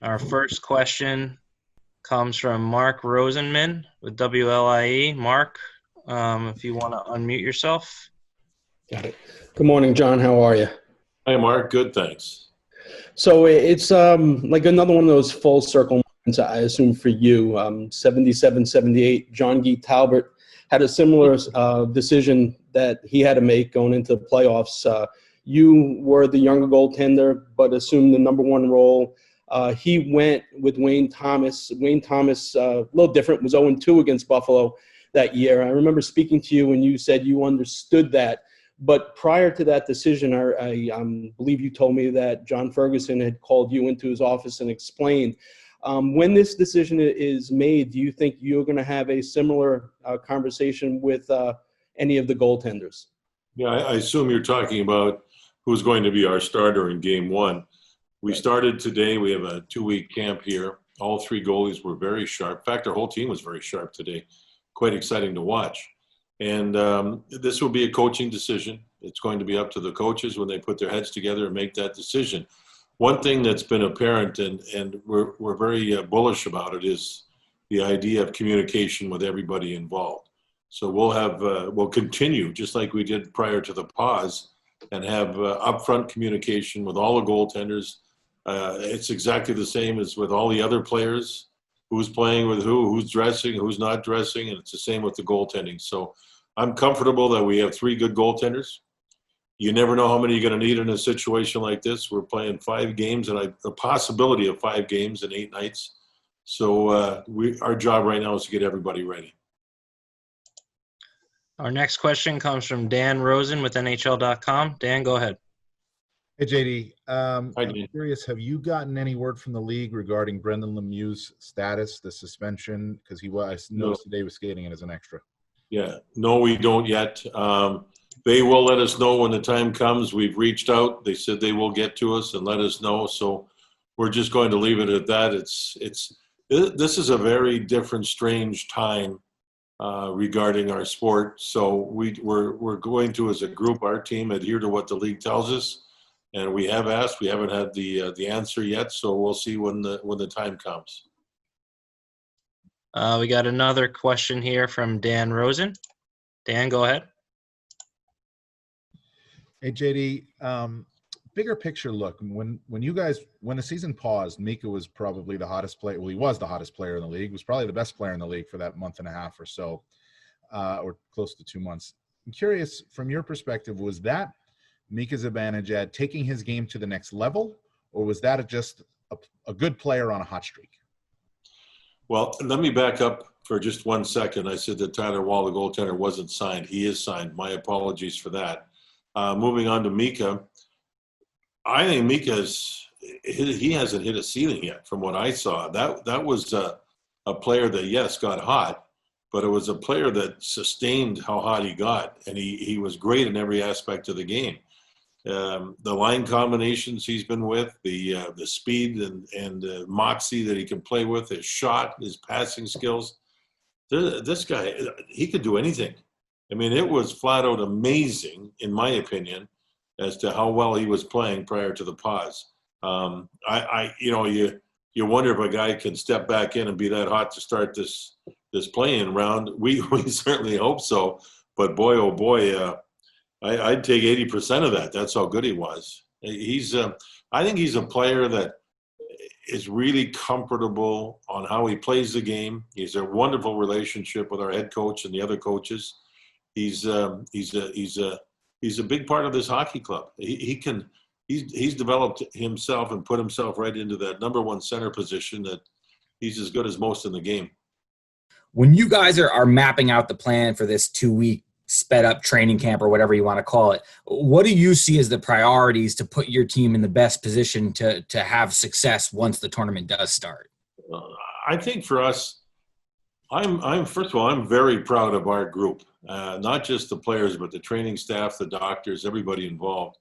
Our first question comes from Mark Rosenman with WLIE. Mark, if you want to unmute yourself. Got it. Good morning, John. How are you? Hi, Mark. Good, thanks. So it's like another one of those full circle moments, I assume, for you. 77-78, John Guy Talbot had a similar decision that he had to make going into the playoffs. You were the younger goaltender, but assumed the number one role. He went with Wayne Thomas. Wayne Thomas, a little different, was 0-2 against Buffalo that year. I remember speaking to you and you said you understood that. But prior to that decision, I believe you told me that John Ferguson had called you into his office and explained. When this decision is made, do you think you're going to have a similar conversation with any of the goaltenders? Yeah, I assume you're talking about who's going to be our starter in Game 1. We started today. We have a 2-week camp here. All three goalies were very sharp. In fact, our whole team was very sharp today. Quite exciting to watch. And this will be a coaching decision. It's going to be up to the coaches when they put their heads together and make that decision. One thing that's been apparent, and we're very bullish about it, is the idea of communication with everybody involved. So we'll continue, just like we did prior to the pause, and have upfront communication with all the goaltenders. It's exactly the same as with all the other players. Who's playing with who's dressing, who's not dressing, and it's the same with the goaltending. So I'm comfortable that we have 3 good goaltenders. You never know how many you're going to need in a situation like this. We're playing 5 games, and a possibility of 5 games in 8 nights. So our job right now is to get everybody ready. Our next question comes from Dan Rosen with NHL.com. Dan, go ahead. Hey, JD. I'm Dan. curious, have you gotten any word from the league regarding Brendan Lemieux's status, the suspension? Because he noticed today was skating it as an extra. Yeah. No, we don't yet. They will let us know when the time comes. We've reached out. They said they will get to us and let us know. So we're just going to leave it at that. This is a very different, strange time regarding our sport. So we're going to, as a group, our team, adhere to what the league tells us. And we have asked. We haven't had the answer yet, so we'll see when the time comes. We got another question here from Dan Rosen. Dan, go ahead. Hey, JD. Bigger picture look. When the season paused, Mika was probably the hottest player. Well, he was the hottest player in the league. He was probably the best player in the league for that month and a half or so, or close to 2 months. I'm curious, from your perspective, was that Mika Zibanejad taking his game to the next level, or was that just a good player on a hot streak? Well, let me back up for just 1 second. I said that Tyler Wall, the goaltender, wasn't signed. He is signed. My apologies for that. Moving on to Mika, I think he hasn't hit a ceiling yet from what I saw. That was a player that, yes, got hot, but it was a player that sustained how hot he got, and he was great in every aspect of the game. The line combinations he's been with, the speed and moxie that he can play with, his shot, his passing skills. This guy, he could do anything. I mean, it was flat out amazing, in my opinion, as to how well he was playing prior to the pause. You wonder if a guy can step back in and be that hot to start this play-in round. We certainly hope so, but boy, oh boy. I'd take 80% of that. That's how good he was. I think he's a player that is really comfortable on how he plays the game. He's a wonderful relationship with our head coach and the other coaches. He's a big part of this hockey club. He's developed himself and put himself right into that number 1 center position that he's as good as most in the game. When you guys are mapping out the plan for this 2-week sped up training camp or whatever you want to call it, what do you see as the priorities to put your team in the best position to have success once the tournament does start? I think for us, first of all, I'm very proud of our group, not just the players, but the training staff, the doctors, everybody involved.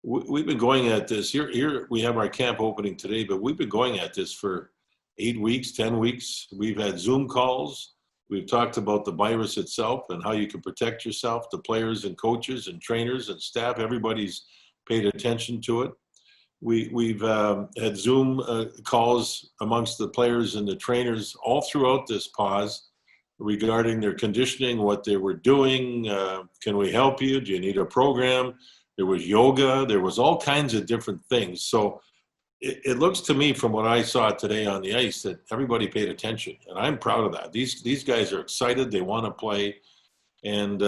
We've been going at this. Here we have our camp opening today, but we've been going at this for 8 weeks, 10 weeks. We've had Zoom calls. We've talked about the virus itself and how you can protect yourself. The players and coaches and trainers and staff, everybody's paid attention to it. We've had Zoom calls amongst the players and the trainers all throughout this pause regarding their conditioning, what they were doing. Can we help you? Do you need a program? There was yoga. There was all kinds of different things. So it looks to me from what I saw today on the ice that everybody paid attention, and I'm proud of that. These guys are excited. They want to play. And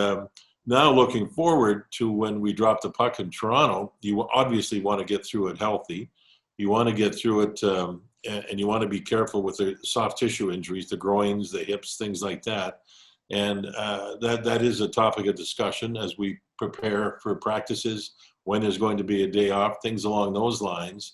now looking forward to when we drop the puck in Toronto, you obviously want to get through it healthy. You want to get through it, and you want to be careful with the soft tissue injuries, the groins, the hips, things like that. And that is a topic of discussion as we prepare for practices, when there's going to be a day off, things along those lines.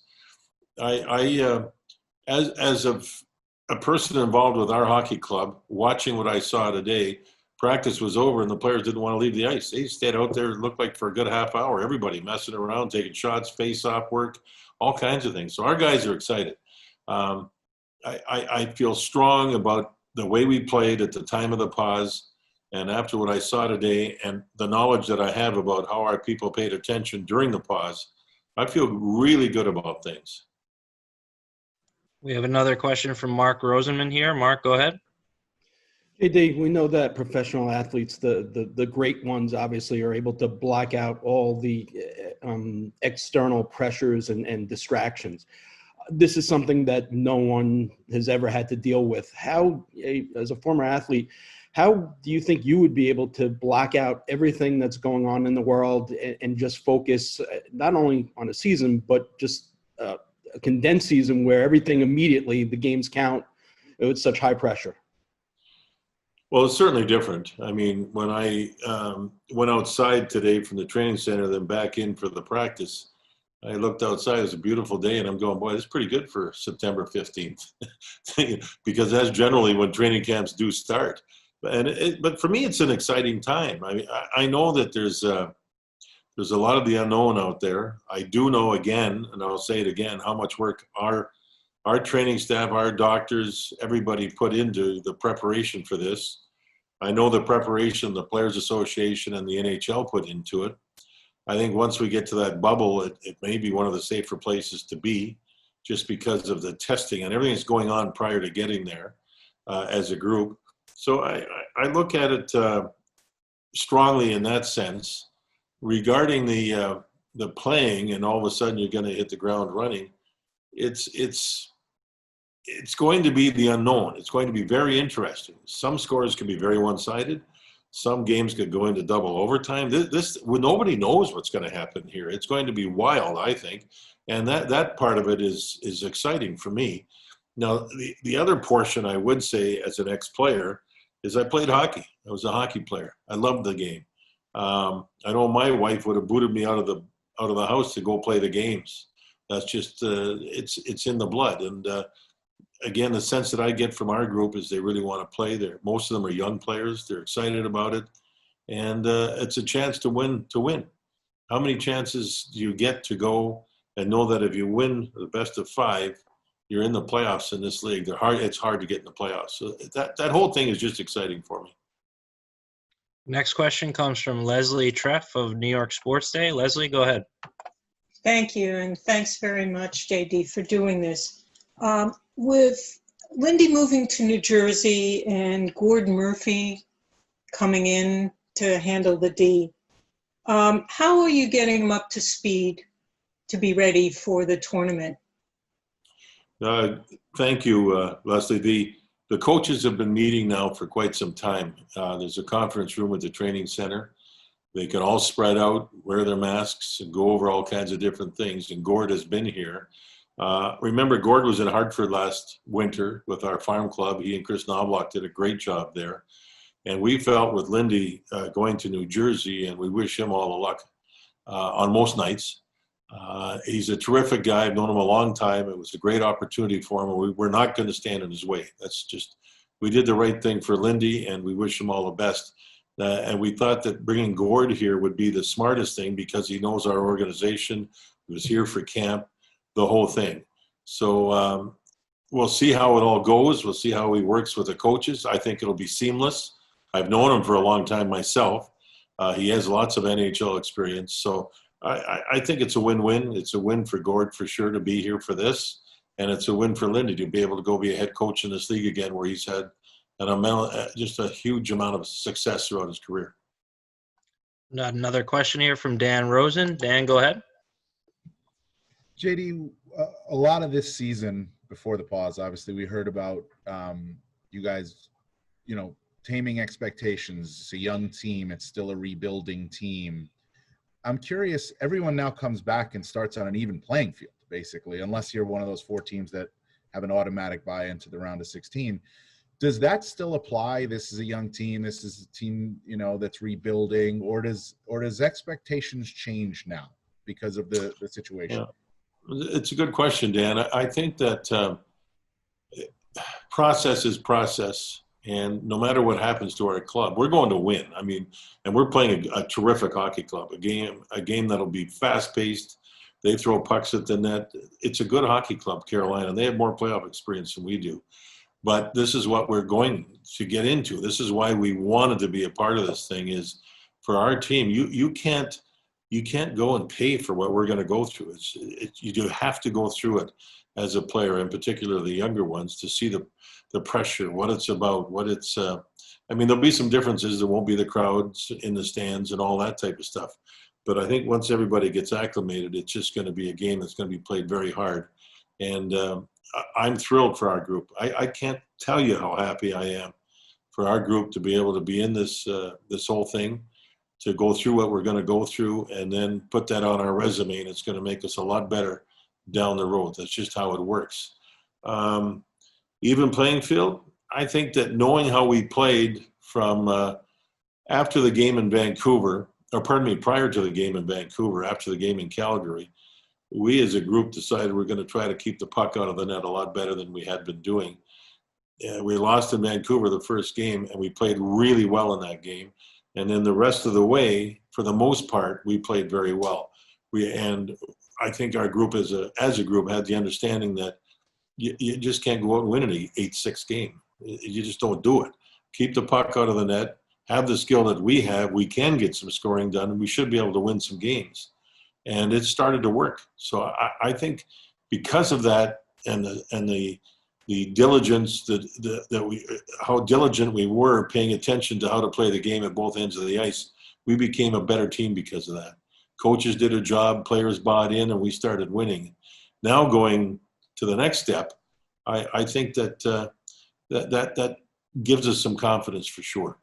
As of a person involved with our hockey club, watching what I saw today, practice was over and the players didn't want to leave the ice. They stayed out there, it looked like, for a good half hour. Everybody messing around, taking shots, face-off work, all kinds of things. So our guys are excited. I feel strong about the way we played at the time of the pause, and after what I saw today and the knowledge that I have about how our people paid attention during the pause, I feel really good about things. We have another question from Mark Rosenman here. Mark, go ahead. JD, we know that professional athletes, the great ones, obviously are able to block out all the external pressures and distractions. This is something that no one has ever had to deal with. How, as a former athlete, how do you think you would be able to block out everything that's going on in the world and just focus not only on a season, but just a condensed season where everything immediately, the games count, with such high pressure? Well, it's certainly different. I mean, when I went outside today from the training center, then back in for the practice, I looked outside. It was a beautiful day, and I'm going, boy, this is pretty good for September 15th, because that's generally when training camps do start. But for me, it's an exciting time. I mean, I know that there's a lot of the unknown out there. I do know, again, and I'll say it again, how much work our training staff, our doctors, everybody put into the preparation for this. I know the preparation the Players Association and the NHL put into it. I think once we get to that bubble, it may be one of the safer places to be, just because of the testing and everything that's going on prior to getting there as a group. So I look at it strongly in that sense. Regarding the playing, and all of a sudden you're going to hit the ground running, it's going to be the unknown. It's going to be very interesting. Some scores can be very one-sided. Some games could go into double overtime. Nobody knows what's going to happen here. It's going to be wild, I think, and that part of it is exciting for me. Now, the other portion I would say as an ex-player is I played hockey. I was a hockey player. I loved the game. I know my wife would have booted me out of the house to go play the games. That's just it's in the blood. And again, the sense that I get from our group is they really want to play there. Most of them are young players. They're excited about it, and it's a chance to win. How many chances do you get to go and know that if you win the best of 5, you're in the playoffs in this league? It's hard to get in the playoffs. So that whole thing is just exciting for me. Next question comes from Leslie Treff of New York Sports Day. Leslie, go ahead. Thank you, and thanks very much, JD, for doing this. With Lindy moving to New Jersey and Gord Murphy coming in to handle the D, how are you getting them up to speed to be ready for the tournament? Thank you, Leslie. The coaches have been meeting now for quite some time. There's a conference room at the training center. They can all spread out, wear their masks, and go over all kinds of different things. And Gord has been here. Remember, Gord was in Hartford last winter with our farm club. He and Chris Knobloch did a great job there. And we felt with Lindy going to New Jersey, and we wish him all the luck on most nights. He's a terrific guy. I've known him a long time. It was a great opportunity for him, and we're not going to stand in his way. We did the right thing for Lindy, and we wish him all the best. And we thought that bringing Gord here would be the smartest thing because he knows our organization. He was here for camp, the whole thing. So we'll see how it all goes. We'll see how he works with the coaches. I think it'll be seamless. I've known him for a long time myself. He has lots of NHL experience. So I think it's a win-win. It's a win for Gord for sure to be here for this, and it's a win for Lindy to be able to go be a head coach in this league again, where he's had just a huge amount of success throughout his career. Another question here from Dan Rosen. Dan, go ahead. JD, a lot of this season before the pause, obviously we heard about you guys, taming expectations. It's a young team. It's still a rebuilding team. I'm curious, everyone now comes back and starts on an even playing field, basically, unless you're one of those 4 teams that have an automatic buy into the round of 16. Does that still apply? This is a young team. This is a team, that's rebuilding, or does expectations change now because of the situation? Yeah. It's a good question, Dan. I think that process is process. And no matter what happens to our club, we're going to win. I mean, and we're playing a terrific hockey club, a game that'll be fast-paced. They throw pucks at the net. It's a good hockey club, Carolina. They have more playoff experience than we do. But this is what we're going to get into. This is why we wanted to be a part of this thing, is for our team. You can't go and pay for what we're going to go through. You have to go through it as a player, in particular the younger ones, to see the pressure, what it's about, what it's there'll be some differences. There won't be the crowds in the stands and all that type of stuff. But I think once everybody gets acclimated, it's just going to be a game that's going to be played very hard. And I'm thrilled for our group. I can't tell you how happy I am for our group to be able to be in this whole thing, to go through what we're going to go through, and then put that on our resume, and it's going to make us a lot better down the road. That's just how it works. Even playing field, I think that knowing how we played from after the game in Vancouver, prior to the game in Vancouver, after the game in Calgary, we as a group decided we're going to try to keep the puck out of the net a lot better than we had been doing. We lost in Vancouver the first game, and we played really well in that game. And then the rest of the way, for the most part, we played very well. And I think our group as a group had the understanding that you just can't go out and win an 8-6 game. You just don't do it. Keep the puck out of the net. Have the skill that we have. We can get some scoring done, and we should be able to win some games. And it started to work. So I think because of that, and the diligence how diligent we were paying attention to how to play the game at both ends of the ice, we became a better team because of that. Coaches did a job, players bought in, and we started winning. Now going to the next step, I think that gives us some confidence for sure.